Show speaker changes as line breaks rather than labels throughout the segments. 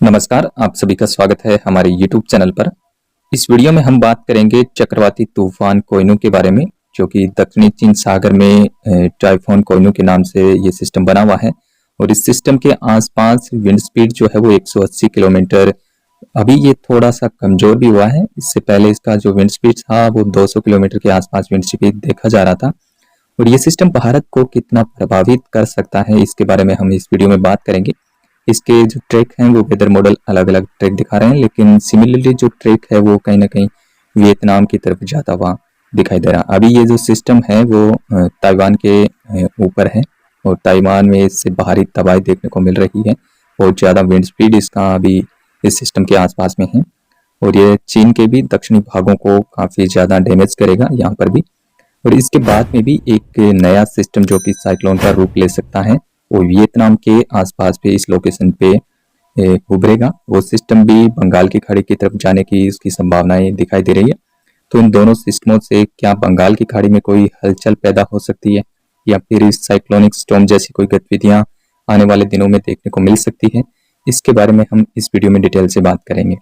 नमस्कार, आप सभी का स्वागत है हमारे YouTube चैनल पर। इस वीडियो में हम बात करेंगे चक्रवाती तूफान कोइनू के बारे में, जो कि दक्षिणी चीन सागर में टाइफून कोइनू के नाम से ये सिस्टम बना हुआ है। और इस सिस्टम के आसपास विंड स्पीड जो है वो 180 किलोमीटर। अभी ये थोड़ा सा कमजोर भी हुआ है। इससे पहले इसका जो विंड स्पीड था वो 200 किलोमीटर के आसपास विंड स्पीड देखा जा रहा था। और ये सिस्टम भारत को कितना प्रभावित कर सकता है, इसके बारे में हम इस वीडियो में बात करेंगे। इसके जो ट्रैक हैं वो वेदर मॉडल अलग अलग ट्रैक दिखा रहे हैं, लेकिन सिमिलरली जो ट्रैक है वो कहीं ना कहीं वियतनाम की तरफ जाता हुआ दिखाई दे रहा है। अभी ये जो सिस्टम है वो ताइवान के ऊपर है और ताइवान में इससे बाहरी तबाही देखने को मिल रही है। बहुत ज़्यादा विंड स्पीड इसका अभी इस सिस्टम के आसपास में है और ये चीन के भी दक्षिणी भागों को काफ़ी ज़्यादा डैमेज करेगा यहाँ पर भी। और इसके बाद में भी एक नया सिस्टम जो कि साइक्लोन का रूप ले सकता है वो वियतनाम के आसपास पे इस लोकेशन पे उभरेगा। वो सिस्टम भी बंगाल की खाड़ी की तरफ जाने की इसकी संभावनाएं दिखाई दे रही है। तो इन दोनों सिस्टमों से क्या बंगाल की खाड़ी में कोई हलचल पैदा हो सकती है या फिर इस साइक्लोनिक स्टॉर्म जैसी कोई गतिविधियां आने वाले दिनों में देखने को मिल सकती है, इसके बारे में हम इस वीडियो में डिटेल से बात करेंगे।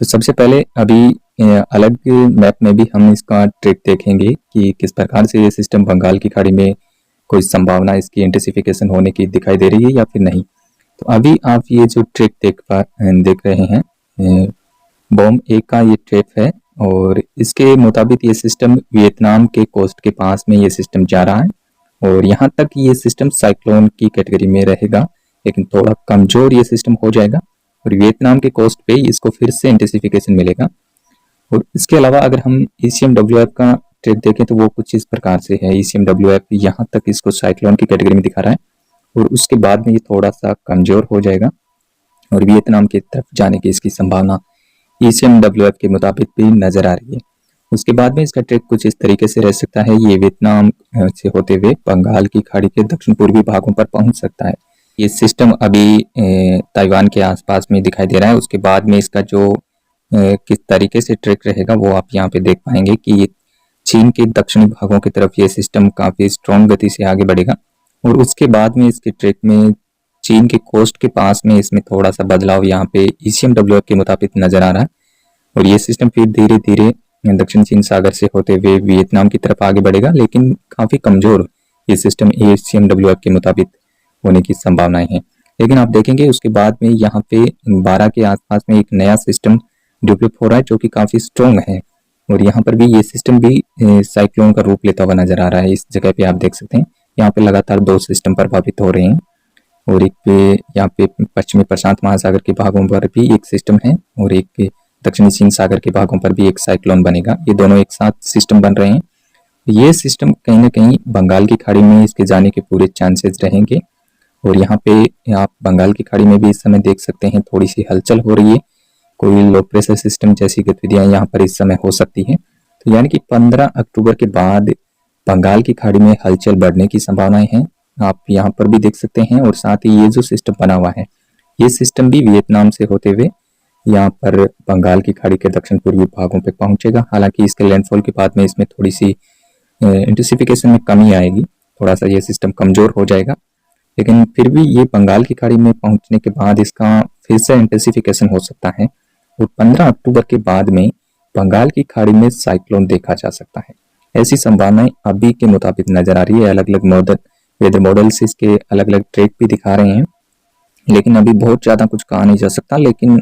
तो सबसे पहले अभी अलग मैप में भी हम इसका ट्रैक देखेंगे कि किस प्रकार से ये सिस्टम बंगाल की खाड़ी में कोई संभावना इसकी इंटेंसिफिकेशन होने की दिखाई दे रही है या फिर नहीं। तो अभी आप ये जो ट्रैक देख रहे हैं, बॉम एक का ये ट्रैक है और इसके मुताबिक ये सिस्टम वियतनाम के कोस्ट के पास में ये सिस्टम जा रहा है और यहाँ तक ये सिस्टम साइक्लोन की कैटेगरी में रहेगा, लेकिन थोड़ा कमजोर ये सिस्टम हो जाएगा और वियतनाम के कोस्ट पे इसको फिर से इंटेंसिफिकेशन मिलेगा। और इसके अलावा अगर हम ECMWF का ट्रेड देखें तो वो कुछ इस प्रकार से है। ECMWF यहाँ तक इसको साइक्लोन की कैटेगरी में दिखा रहा है और उसके बाद में ये थोड़ा सा कमजोर हो जाएगा और वियतनाम की तरफ जाने की इसकी संभावना ECMWF के मुताबिक भी नजर आ रही है। उसके बाद में इसका ट्रेक कुछ इस तरीके से रह सकता है, ये वियतनाम से होते हुए बंगाल की खाड़ी के दक्षिण पूर्वी भागों पर पहुंच सकता है। ये सिस्टम अभी ताइवान के आसपास में दिखाई दे रहा है। उसके बाद में इसका जो किस तरीके से ट्रैक रहेगा वो आप यहाँ पे देख पाएंगे कि ये चीन के दक्षिणी भागों की तरफ ये सिस्टम काफी स्ट्रॉन्ग गति से आगे बढ़ेगा और उसके बाद में इसके ट्रैक में चीन के कोस्ट के पास में इसमें थोड़ा सा बदलाव यहाँ पे ECMWF के मुताबिक नजर आ रहा है और ये सिस्टम फिर धीरे धीरे दक्षिण चीन सागर से होते हुए वियतनाम की तरफ आगे बढ़ेगा, लेकिन काफी कमजोर ये सिस्टम ECMWF के मुताबिक होने की संभावनाएं हैं। लेकिन आप देखेंगे उसके बाद में यहाँ पे 12 के आसपास में एक नया सिस्टम डेवलप हो रहा है जो कि काफी स्ट्रॉन्ग है और यहाँ पर भी ये सिस्टम भी साइक्लोन का रूप लेता हुआ नजर आ रहा है। इस जगह पे आप देख सकते हैं यहाँ पे लगातार दो सिस्टम प्रभावित हो रहे हैं और एक पे यहाँ पे पश्चिमी प्रशांत महासागर के भागों पर भी एक सिस्टम है और एक दक्षिणी चीन सागर के भागों पर भी एक साइक्लोन बनेगा। ये दोनों एक साथ सिस्टम बन रहे हैं। ये सिस्टम कहीं ना कहीं बंगाल की खाड़ी में इसके जाने के पूरे चांसेस रहेंगे और यहाँ पे आप बंगाल की खाड़ी में भी इस समय देख सकते हैं थोड़ी सी हलचल हो रही है। कोई लो प्रेशर सिस्टम जैसी गतिविधियां यहाँ पर इस समय हो सकती है। तो यानी कि 15 अक्टूबर के बाद बंगाल की खाड़ी में हलचल बढ़ने की संभावनाएं हैं, आप यहाँ पर भी देख सकते हैं। और साथ ही ये जो सिस्टम बना हुआ है ये सिस्टम भी वियतनाम से होते हुए यहाँ पर बंगाल की खाड़ी के दक्षिण पूर्वी भागों पे पहुंचेगा। हालांकि इसके लैंडफॉल के बाद में इसमें थोड़ी सी इंटेंसिफिकेशन में कमी आएगी, थोड़ा सा ये सिस्टम कमजोर हो जाएगा, लेकिन फिर भी ये बंगाल की खाड़ी में पहुंचने के बाद इसका फिर से इंटेंसिफिकेशन हो सकता है और 15 अक्टूबर के बाद में बंगाल की खाड़ी में साइक्लोन देखा जा सकता है। ऐसी संभावनाएं अभी के मुताबिक नजर आ रही है। अलग अलग वेदर मॉडल्स इसके अलग अलग ट्रैक भी दिखा रहे हैं, लेकिन अभी बहुत ज्यादा कुछ कहा नहीं जा सकता। लेकिन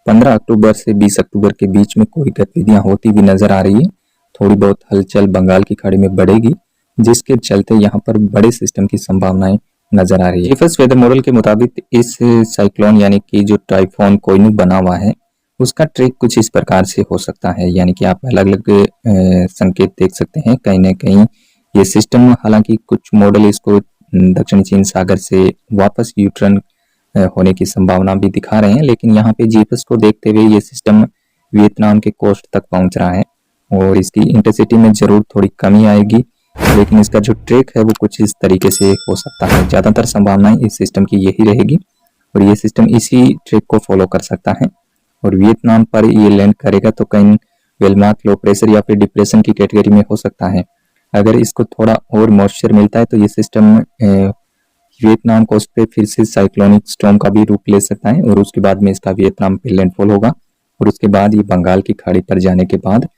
15 अक्टूबर से 20 अक्टूबर के बीच में कोई गतिविधियां होती भी नजर आ रही है। थोड़ी बहुत हलचल बंगाल की खाड़ी में बढ़ेगी, जिसके चलते यहाँ पर बड़े सिस्टम की संभावनाएं नजर आ रही है। जीएफएस वेदर मॉडल के मुताबिक इस साइक्लोन यानी कि जो टाइफून कोइनू बना हुआ है उसका ट्रैक कुछ इस प्रकार से हो सकता है। यानी कि आप अलग अलग संकेत देख सकते हैं। कहीं ना कहीं ये सिस्टम, हालांकि कुछ मॉडल इसको दक्षिणी चीन सागर से वापस यूटर्न होने की संभावना भी दिखा रहे हैं, लेकिन यहाँ पे जीएफएस को देखते हुए ये सिस्टम वियतनाम के कोस्ट तक पहुंच रहा है और इसकी इंटेंसिटी में जरूर थोड़ी कमी आएगी, लेकिन इसका जो ट्रैक है वो कुछ इस तरीके से हो सकता है। ज्यादातर संभावनाएं इस सिस्टम की यही रहेगी और ये सिस्टम इसी ट्रैक को फॉलो कर सकता है और वियतनाम पर ये लैंड करेगा तो कहीं वेलमार्क लो प्रेशर या फिर डिप्रेशन की कैटेगरी में हो सकता है। अगर इसको थोड़ा और मॉइस्चर मिलता है तो ये सिस्टम वियतनाम कोस्ट पे फिर से साइक्लोनिक स्टॉर्म का भी रूप ले सकता है और उसके बाद में इसका वियतनाम पे लैंडफॉल होगा और उसके बाद ये बंगाल की खाड़ी पर जाने के बाद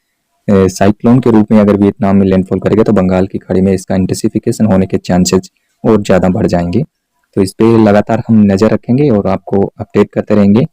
साइक्लोन के रूप में अगर वियतनाम में लैंडफॉल करेगा तो बंगाल की खाड़ी में इसका इंटेंसिफिकेशन होने के चांसेस और ज़्यादा बढ़ जाएंगे। तो इस पर लगातार हम नज़र रखेंगे और आपको अपडेट करते रहेंगे।